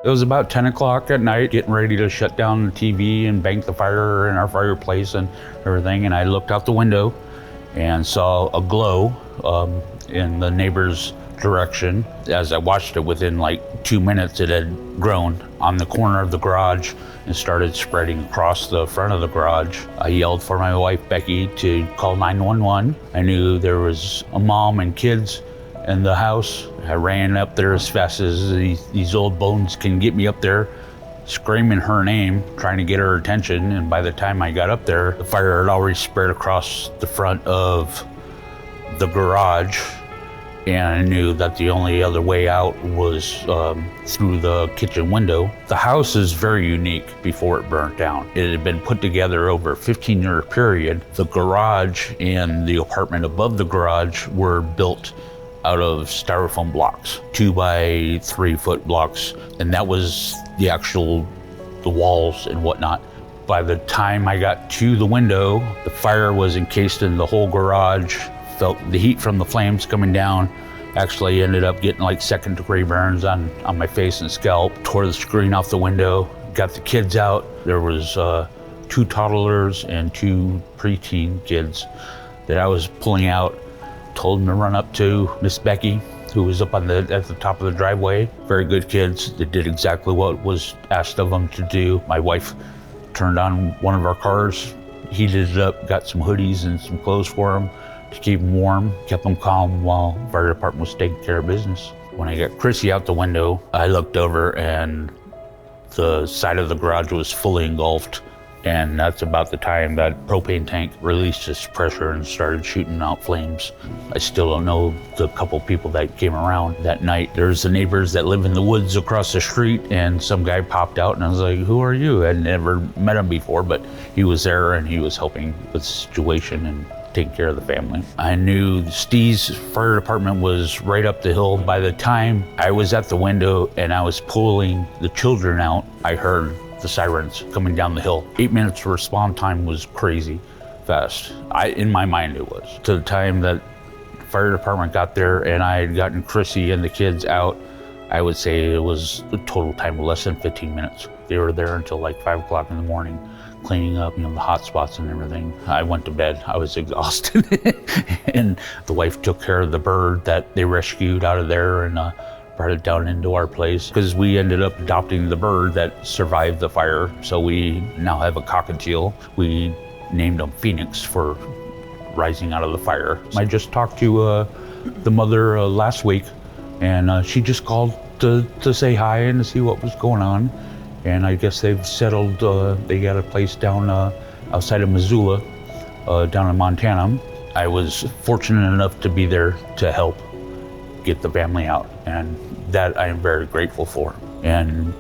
It was about 10 o'clock at night, getting ready to shut down the TV and bank the fire in our fireplace and everything. And I looked out the window and saw a glow in the neighbor's direction. As I watched it, within like 2 minutes, it had grown on the corner of the garage and started spreading across the front of the garage. I yelled for my wife, Becky, to call 911. I knew there was a mom and kids in the house. I ran up there as fast as these old bones can get me up there, screaming her name, trying to get her attention. And by the time I got up there, the fire had already spread across the front of the garage. And I knew that the only other way out was through the kitchen window. The house is very unique before it burnt down. It had been put together over a 15-year period. The garage and the apartment above the garage were built out of styrofoam blocks, 2 by 3 foot blocks. And that was the walls and whatnot. By the time I got to the window, the fire was encased in the whole garage. Felt the heat from the flames coming down. Actually ended up getting like 2nd-degree burns on my face and scalp. Tore the screen off the window, got the kids out. There was 2 toddlers and 2 preteen kids that I was pulling out. Told them to run up to Miss Becky, who was up at the top of the driveway. Very good kids. They did exactly what was asked of them to do. My wife turned on one of our cars, heated it up, got some hoodies and some clothes for them to keep them warm, kept them calm while the fire department was taking care of business. When I got Chrissy out the window, I looked over and the side of the garage was fully engulfed. And that's about the time that propane tank released its pressure and started shooting out flames. I still don't know the couple people that came around that night. There's the neighbors that live in the woods across the street, and some guy popped out and I was like, "Who are you?" I'd never met him before, but he was there and he was helping with the situation and taking care of the family. I knew Steve's fire department was right up the hill. By the time I was at the window and I was pulling the children out, I heard the sirens coming down the hill. 8 minutes response time was crazy fast. In my mind it was. To the time that the fire department got there and I had gotten Chrissy and the kids out, I would say it was a total time of less than 15 minutes. They were there until like 5 o'clock in the morning, cleaning up, the hot spots and everything. I went to bed, I was exhausted. And the wife took care of the bird that they rescued out of there and brought it down into our place, because we ended up adopting the bird that survived the fire. So we now have a cockatiel. We named him Phoenix for rising out of the fire. I just talked to the mother last week, and she just called to say hi and to see what was going on. And I guess they've settled, they got a place down outside of Missoula, down in Montana. I was fortunate enough to be there to help get the family out, and that I am very grateful for. And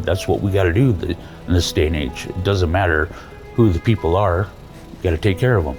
that's what we got to do in this day and age. It doesn't matter who the people are, you got to take care of them.